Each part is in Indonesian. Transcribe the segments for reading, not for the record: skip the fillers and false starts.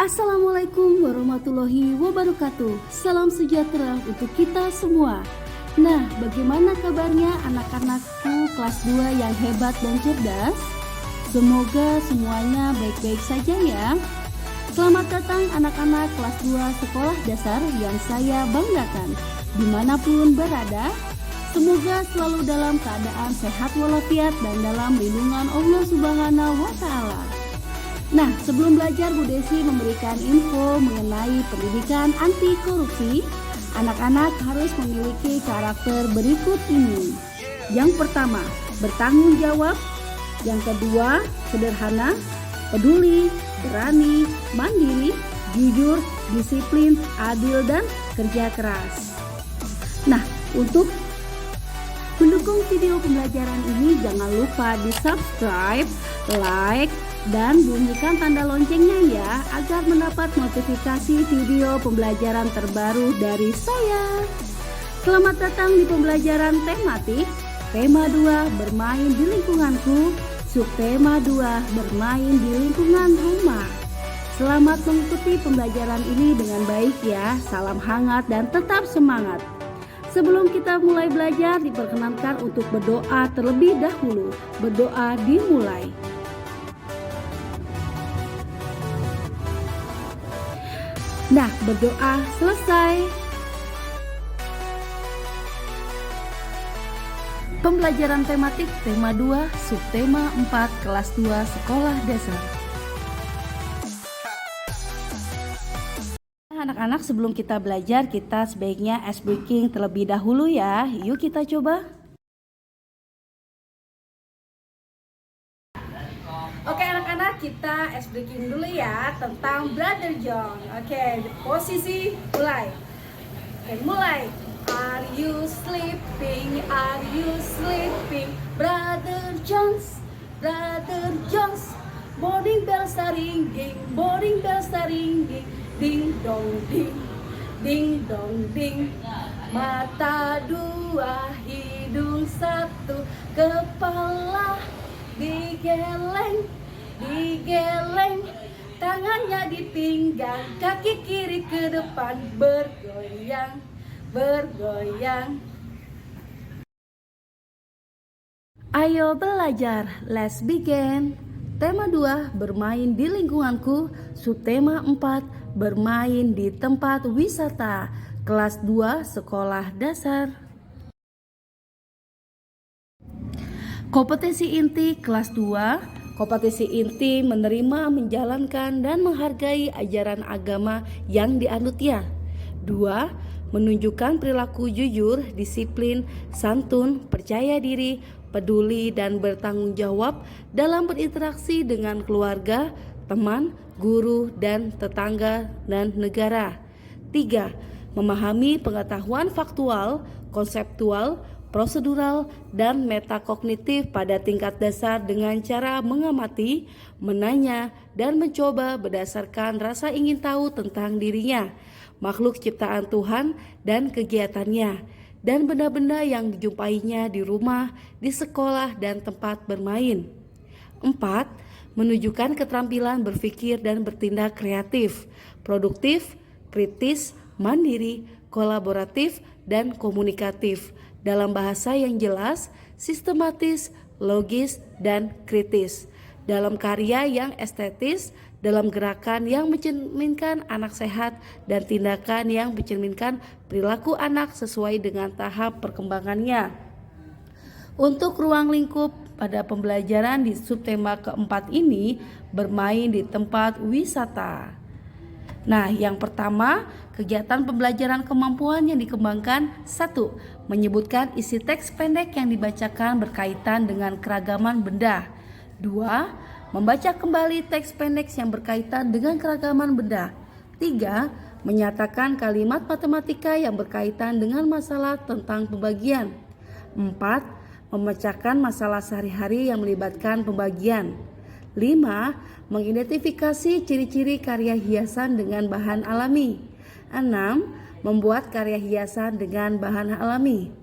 Assalamualaikum warahmatullahi wabarakatuh. Salam sejahtera untuk kita semua. Nah, bagaimana kabarnya anak-anakku kelas 2 yang hebat dan cerdas? Semoga semuanya baik-baik saja ya. Selamat datang anak-anak kelas 2 sekolah dasar yang saya banggakan. Dimanapun berada, semoga selalu dalam keadaan sehat walafiat dan dalam lindungan Allah Subhanahu wa Ta'ala. Nah, sebelum belajar, Bu Desi memberikan info mengenai pendidikan anti korupsi. Anak-anak harus memiliki karakter berikut ini. Yang pertama, bertanggung jawab. Yang kedua, sederhana, peduli, berani, mandiri, jujur, disiplin, adil, dan kerja keras. Nah, untuk mendukung video pembelajaran ini, jangan lupa di subscribe, like, dan bunyikan tanda loncengnya ya, agar mendapat notifikasi video pembelajaran terbaru dari saya. Selamat datang di pembelajaran tematik. Tema 2, bermain di lingkunganku. Subtema 2, bermain di lingkungan rumah. Selamat mengikuti pembelajaran ini dengan baik ya. Salam hangat dan tetap semangat. Sebelum kita mulai belajar, diperkenankan untuk berdoa terlebih dahulu. Berdoa dimulai. Nah, berdoa selesai. Pembelajaran tematik tema 2, subtema 4, kelas 2 sekolah dasar. Anak-anak, sebelum kita belajar, kita sebaiknya ice breaking terlebih dahulu ya. Yuk kita coba. Oke anak-anak, kita ice breaking dulu ya tentang Brother John. Oke, posisi mulai. Mulai. Are you sleeping? Are you sleeping? Brother Jones, Brother Jones. Morning bells are ringing, morning bells are ringing. Ding dong ding, ding dong ding. Mata dua, hidung satu, kepala digeleng, digeleng, tangannya di pinggang, kaki kiri ke depan, bergoyang, bergoyang. Ayo belajar, let's begin. Tema 2, bermain di lingkunganku. Subtema 4, bermain di tempat wisata. Kelas 2 sekolah dasar. Kompetensi inti kelas 2. Kompetensi inti menerima, menjalankan, dan menghargai ajaran agama yang dianutnya. 2. Menunjukkan perilaku jujur, disiplin, santun, percaya diri, peduli, dan bertanggung jawab dalam berinteraksi dengan keluarga, teman, guru, dan tetangga, dan negara. 3. Memahami pengetahuan faktual, konseptual, prosedural, dan metakognitif pada tingkat dasar dengan cara mengamati, menanya, dan mencoba berdasarkan rasa ingin tahu tentang dirinya, makhluk ciptaan Tuhan dan kegiatannya, dan benda-benda yang dijumpainya di rumah, di sekolah, dan tempat bermain. 4. Menunjukkan keterampilan berpikir dan bertindak kreatif, produktif, kritis, mandiri, kolaboratif, dan komunikatif dalam bahasa yang jelas, sistematis, logis, dan kritis, dalam karya yang estetis, dalam gerakan yang mencerminkan anak sehat, dan tindakan yang mencerminkan perilaku anak sesuai dengan tahap perkembangannya. Untuk ruang lingkup pada pembelajaran di subtema keempat ini, bermain di tempat wisata. Nah, yang pertama, kegiatan pembelajaran kemampuan yang dikembangkan. 1. Menyebutkan isi teks pendek yang dibacakan berkaitan dengan keragaman benda. 2. Membaca kembali teks pendek yang berkaitan dengan keragaman benda. 3. Menyatakan kalimat matematika yang berkaitan dengan masalah tentang pembagian. 4. Memecahkan masalah sehari-hari yang melibatkan pembagian. 5. Mengidentifikasi ciri-ciri karya hiasan dengan bahan alami. 6. Membuat karya hiasan dengan bahan alami.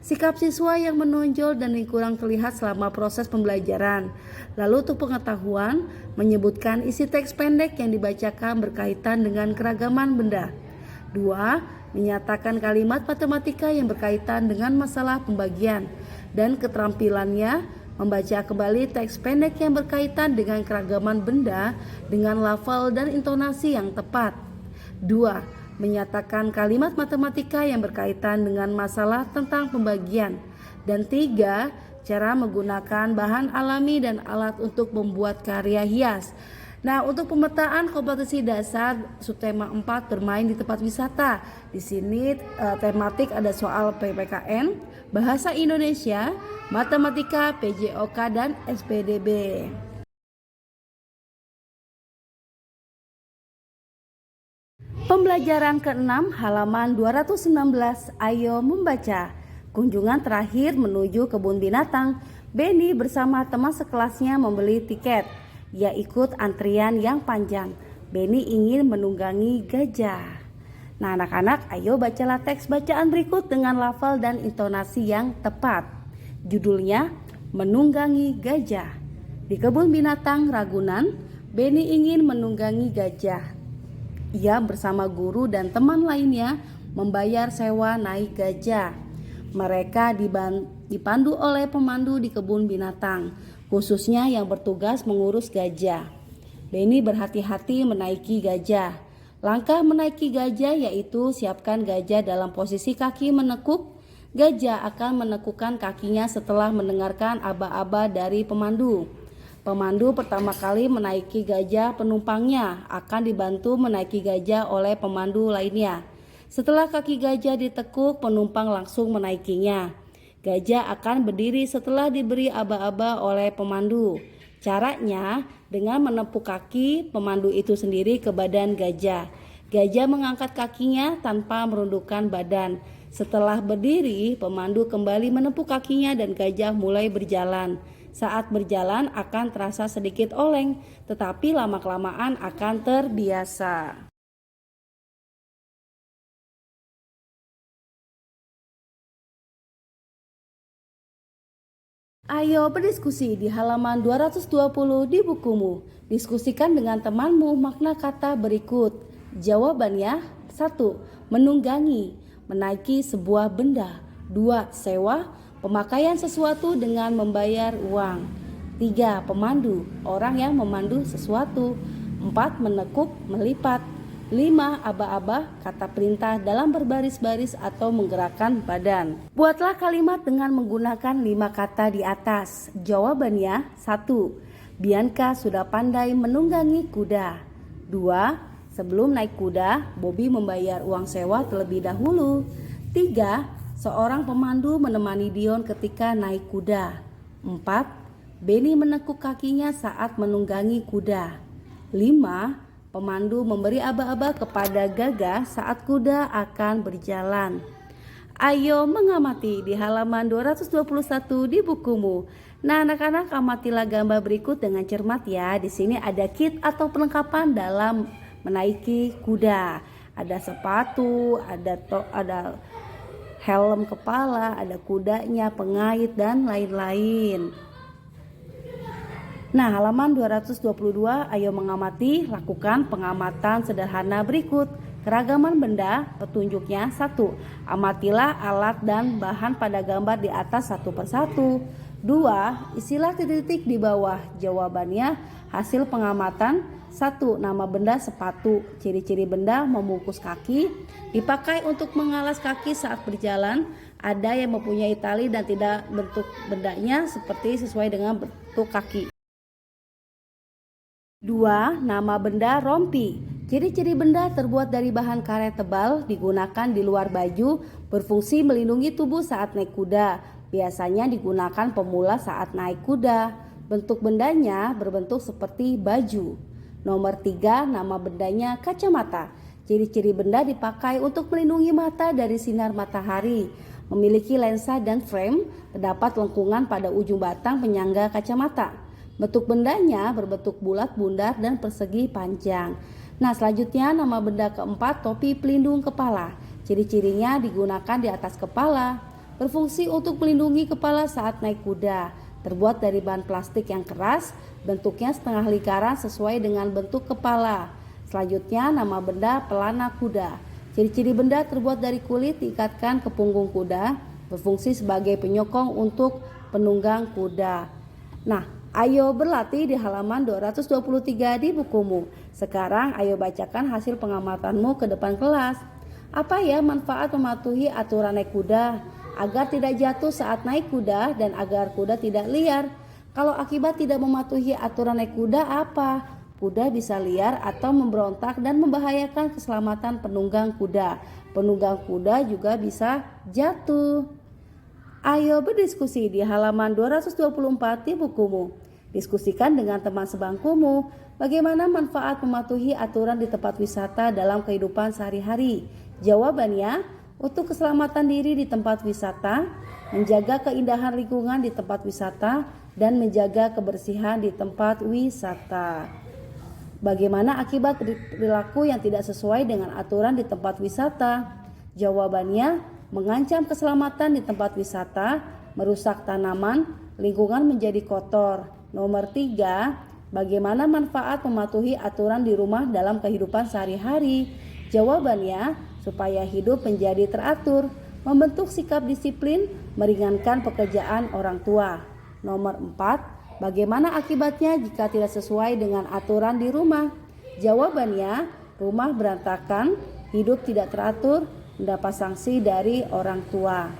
sikap siswa yang menonjol dan kurang terlihat selama proses pembelajaran. Lalu untuk pengetahuan, menyebutkan isi teks pendek yang dibacakan berkaitan dengan keragaman benda. 2. Menyatakan kalimat matematika yang berkaitan dengan masalah pembagian dan keterampilannya membaca kembali teks pendek yang berkaitan dengan keragaman benda dengan lafal dan intonasi yang tepat. 2. Menyatakan kalimat matematika yang berkaitan dengan masalah tentang pembagian. Dan 3. Cara menggunakan bahan alami dan alat untuk membuat karya hias. Nah, untuk pemetaan kompetisi dasar subtema 4 bermain di tempat wisata. Di sini tematik ada soal PPKN, bahasa Indonesia, matematika, PJOK dan SPDB. Pembelajaran ke-6 halaman 219, ayo membaca. Kunjungan terakhir menuju kebun binatang. Benny bersama teman sekelasnya membeli tiket. Ia ikut antrian yang panjang. Benny ingin menunggangi gajah. Nah anak-anak, ayo bacalah teks bacaan berikut dengan lafal dan intonasi yang tepat. Judulnya, Menunggangi Gajah. Di kebun binatang Ragunan, Benny ingin menunggangi gajah. Ia bersama guru dan teman lainnya membayar sewa naik gajah. Mereka dipandu oleh pemandu di kebun binatang, khususnya yang bertugas mengurus gajah. Benny berhati-hati menaiki gajah. Langkah menaiki gajah yaitu siapkan gajah dalam posisi kaki menekuk. Gajah akan menekukkan kakinya setelah mendengarkan aba-aba dari pemandu. Pemandu pertama kali menaiki gajah, penumpangnya akan dibantu menaiki gajah oleh pemandu lainnya. Setelah kaki gajah ditekuk, penumpang langsung menaikinya. Gajah akan berdiri setelah diberi aba-aba oleh pemandu. Caranya dengan menepuk kaki pemandu itu sendiri ke badan gajah. Gajah mengangkat kakinya tanpa merundukkan badan. Setelah berdiri, pemandu kembali menepuk kakinya dan gajah mulai berjalan. Saat berjalan akan terasa sedikit oleng, tetapi lama-kelamaan akan terbiasa. Ayo berdiskusi di halaman 220 di bukumu. Diskusikan dengan temanmu makna kata berikut. Jawabannya: 1. Menunggangi, menaiki sebuah benda. 2. Sewa, pemakaian sesuatu dengan membayar uang. 3. Pemandu, orang yang memandu sesuatu. 4. Menekuk, melipat. 5. Aba-aba, kata perintah dalam berbaris-baris atau menggerakkan badan. Buatlah kalimat dengan menggunakan 5 kata di atas. Jawabannya: 1. Bianca sudah pandai menunggangi kuda. 2. Sebelum naik kuda, Bobby membayar uang sewa terlebih dahulu. 3. Seorang pemandu menemani Dion ketika naik kuda. 4. Benny menekuk kakinya saat menunggangi kuda. 5. Pemandu memberi aba-aba kepada Gaga saat kuda akan berjalan. Ayo mengamati di halaman 221 di bukumu. Nah, anak-anak, amatilah gambar berikut dengan cermat ya. Di sini ada kit atau perlengkapan dalam menaiki kuda. Ada sepatu, ada helm kepala, ada kudanya, pengait, dan lain-lain. Nah, halaman 222, ayo mengamati, lakukan pengamatan sederhana berikut. Keragaman benda, petunjuknya 1. Amatilah alat dan bahan pada gambar di atas satu persatu. 2. Isilah titik-titik di bawah. Jawabannya hasil pengamatan. 1. Nama benda sepatu. Ciri-ciri benda membungkus kaki, dipakai untuk mengalas kaki saat berjalan. Ada yang mempunyai tali dan tidak bentuk bendanya seperti sesuai dengan bentuk kaki. 2. Nama benda rompi. Ciri-ciri benda terbuat dari bahan karet tebal, digunakan di luar baju, berfungsi melindungi tubuh saat naik kuda. Biasanya digunakan pemula saat naik kuda. Bentuk bendanya berbentuk seperti baju. Nomor 3, nama bendanya kacamata. Ciri-ciri benda dipakai untuk melindungi mata dari sinar matahari. Memiliki lensa dan frame, terdapat lengkungan pada ujung batang penyangga kacamata. Bentuk bendanya berbentuk bulat, bundar, dan persegi panjang. Nah, selanjutnya nama benda keempat, topi pelindung kepala. Ciri-cirinya digunakan di atas kepala. berfungsi untuk melindungi kepala saat naik kuda. Terbuat dari bahan plastik yang keras, bentuknya setengah lingkaran sesuai dengan bentuk kepala. Selanjutnya nama benda pelana kuda. Ciri-ciri benda terbuat dari kulit diikatkan ke punggung kuda, berfungsi sebagai penyokong untuk penunggang kuda. Nah, ayo berlatih di halaman 223 di bukumu. Sekarang ayo bacakan hasil pengamatanmu ke depan kelas. Apa ya manfaat mematuhi aturan naik kuda? Agar tidak jatuh saat naik kuda dan agar kuda tidak liar. Kalau akibat tidak mematuhi aturan naik kuda apa? Kuda bisa liar atau memberontak dan membahayakan keselamatan penunggang kuda. Penunggang kuda juga bisa jatuh. Ayo berdiskusi di halaman 224 di bukumu. Diskusikan dengan teman sebangkumu bagaimana manfaat mematuhi aturan di tempat wisata dalam kehidupan sehari-hari. Jawabannya, untuk keselamatan diri di tempat wisata, menjaga keindahan lingkungan di tempat wisata, dan menjaga kebersihan di tempat wisata. Bagaimana akibat perilaku yang tidak sesuai dengan aturan di tempat wisata? Jawabannya, mengancam keselamatan di tempat wisata, merusak tanaman, lingkungan menjadi kotor. Nomor 3, bagaimana manfaat mematuhi aturan di rumah dalam kehidupan sehari-hari? Jawabannya, supaya hidup menjadi teratur, membentuk sikap disiplin, meringankan pekerjaan orang tua. Nomor 4, bagaimana akibatnya jika tidak sesuai dengan aturan di rumah? Jawabannya, rumah berantakan, hidup tidak teratur, mendapat sanksi dari orang tua.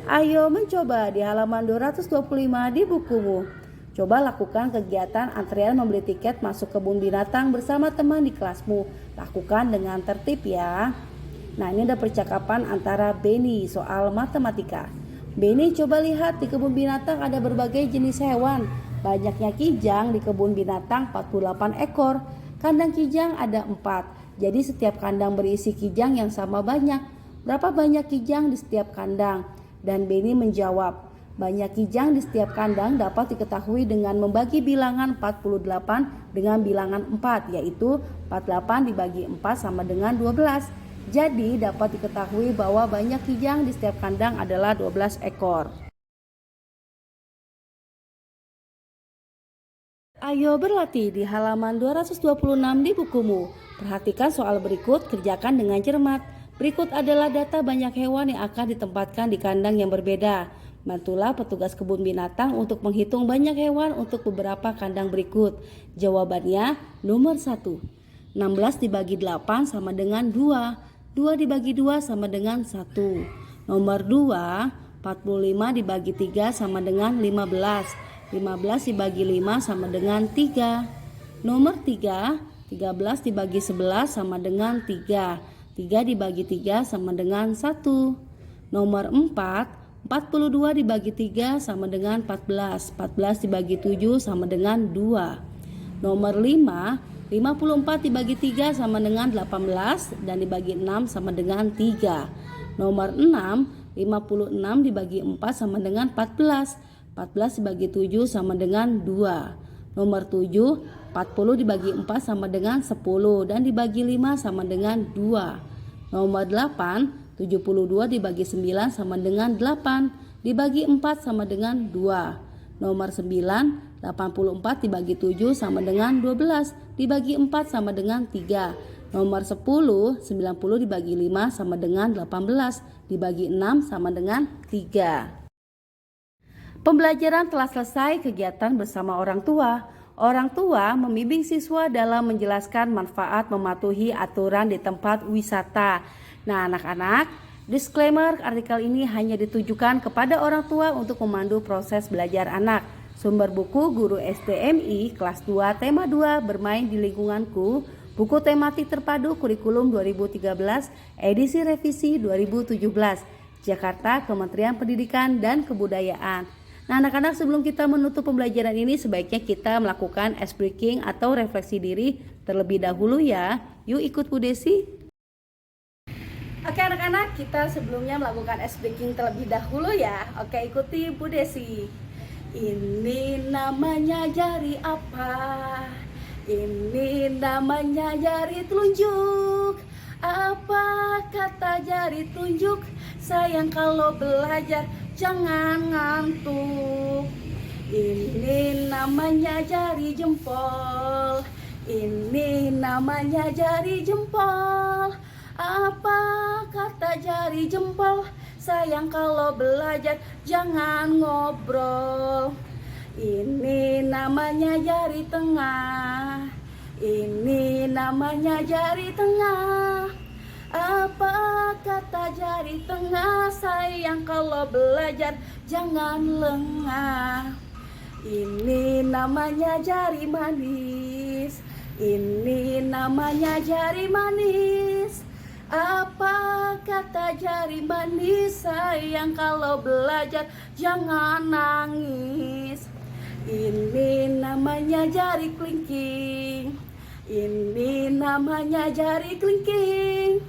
Ayo mencoba di halaman 225 di bukumu. Coba lakukan kegiatan antrian membeli tiket masuk kebun binatang bersama teman di kelasmu. Lakukan dengan tertib ya. Nah, ini ada percakapan antara Benny soal matematika. Benny, coba lihat di kebun binatang ada berbagai jenis hewan. Banyaknya kijang di kebun binatang 48 ekor. Kandang kijang ada 4. Jadi setiap kandang berisi kijang yang sama banyak. Berapa banyak kijang di setiap kandang? Dan Benny menjawab, banyak kijang di setiap kandang dapat diketahui dengan membagi bilangan 48 dengan bilangan 4, yaitu 48 dibagi 4 sama dengan 12. Jadi dapat diketahui bahwa banyak kijang di setiap kandang adalah 12 ekor. Ayo berlatih di halaman 226 di bukumu. Perhatikan soal berikut, kerjakan dengan cermat. Berikut adalah data banyak hewan yang akan ditempatkan di kandang yang berbeda. Bantulah petugas kebun binatang untuk menghitung banyak hewan untuk beberapa kandang berikut. Jawabannya nomor 1. 16 dibagi 8 sama dengan 2. 2 dibagi 2 sama dengan 1. Nomor 2, 45 dibagi 3 sama dengan 15. 15 dibagi 5 sama dengan 3. Nomor 3, 13 dibagi 11 sama dengan 3. 3 dibagi 3 sama dengan 1. Nomor 4, 42 dibagi 3 sama dengan 14. 14 dibagi 7 sama dengan 2. Nomor 5, 54 dibagi 3 sama dengan 18 dan dibagi 6 sama dengan 3. Nomor 6, 56 dibagi 4 sama dengan 14. 14 dibagi 7 sama dengan 2. Nomor 7, 40 dibagi 4 sama dengan 10 dan dibagi 5 sama dengan 2. Nomor 8, 72 dibagi 9 sama dengan 8, dibagi 4 sama dengan 2. Nomor 9, 84 dibagi 7 sama dengan 12, dibagi 4 sama dengan 3. Nomor 10, 90 dibagi 5 sama dengan 18, dibagi 6 sama dengan 3. Pembelajaran telah selesai, kegiatan bersama orang tua. Orang tua membimbing siswa dalam menjelaskan manfaat mematuhi aturan di tempat wisata. Nah, anak-anak, disclaimer artikel ini hanya ditujukan kepada orang tua untuk memandu proses belajar anak. Sumber buku Guru STMI kelas 2 tema 2 Bermain di Lingkunganku, buku tematik terpadu kurikulum 2013 edisi revisi 2017, Jakarta, Kementerian Pendidikan dan Kebudayaan. Nah, anak-anak, sebelum kita menutup pembelajaran ini sebaiknya kita melakukan ice breaking atau refleksi diri terlebih dahulu ya. Yuk ikut Bu Desi. Oke anak-anak, kita sebelumnya melakukan ice breaking terlebih dahulu ya. Oke, ikuti Bu Desi. Ini namanya jari apa? Ini namanya jari telunjuk. Apa kata jari telunjuk? Sayang kalau belajar jangan ngantuk. Ini namanya jari jempol, ini namanya jari jempol. Apa kata jari jempol? Sayang kalau belajar jangan ngobrol. Ini namanya jari tengah, ini namanya jari tengah. Apa kata jari tengah? Sayang kalau belajar jangan lengah. Ini namanya jari manis, ini namanya jari manis. Apa kata jari manis? Sayang kalau belajar jangan nangis. Ini namanya jari kelingking, ini namanya jari kelingking.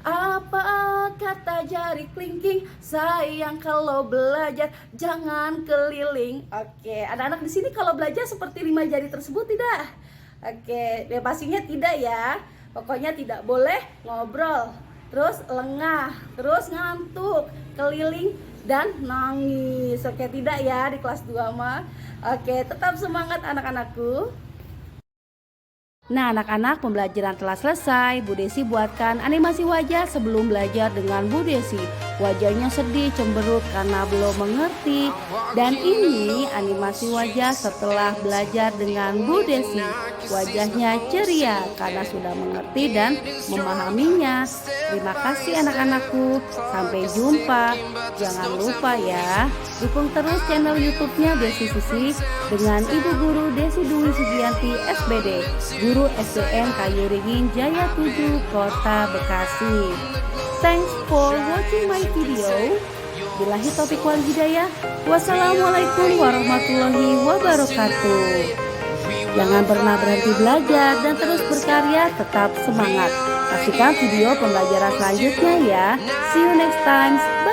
Apa kata jari kelingking? Sayang kalau belajar jangan keliling. Oke, anak-anak di sini kalau belajar seperti 5 jari tersebut tidak? Oke, pastinya tidak ya. Pokoknya tidak boleh ngobrol, terus lengah, terus ngantuk, keliling, dan nangis. Oke, tidak ya di kelas 2 mah. Oke, tetap semangat anak-anakku. Nah, anak-anak, pembelajaran telah selesai. Bu Desi buatkan animasi wajah sebelum belajar dengan Bu Desi. Wajahnya sedih, cemberut karena belum mengerti. Dan ini animasi wajah setelah belajar dengan Bu Desi. Wajahnya ceria karena sudah mengerti dan memahaminya. Terima kasih anak-anakku. Sampai jumpa. Jangan lupa ya, dukung terus channel YouTube-nya Desi Sisi dengan Ibu Guru Desi Dwi Sugianti SBD, Guru SDN Kayu Ringin Jaya 7, Kota Bekasi. Thanks for watching my video. Billahi taufiq wal hidayah. Wassalamualaikum warahmatullahi wabarakatuh. Jangan pernah berhenti belajar dan terus berkarya, tetap semangat. Saksikan video pembelajaran selanjutnya ya. See you next time. Bye.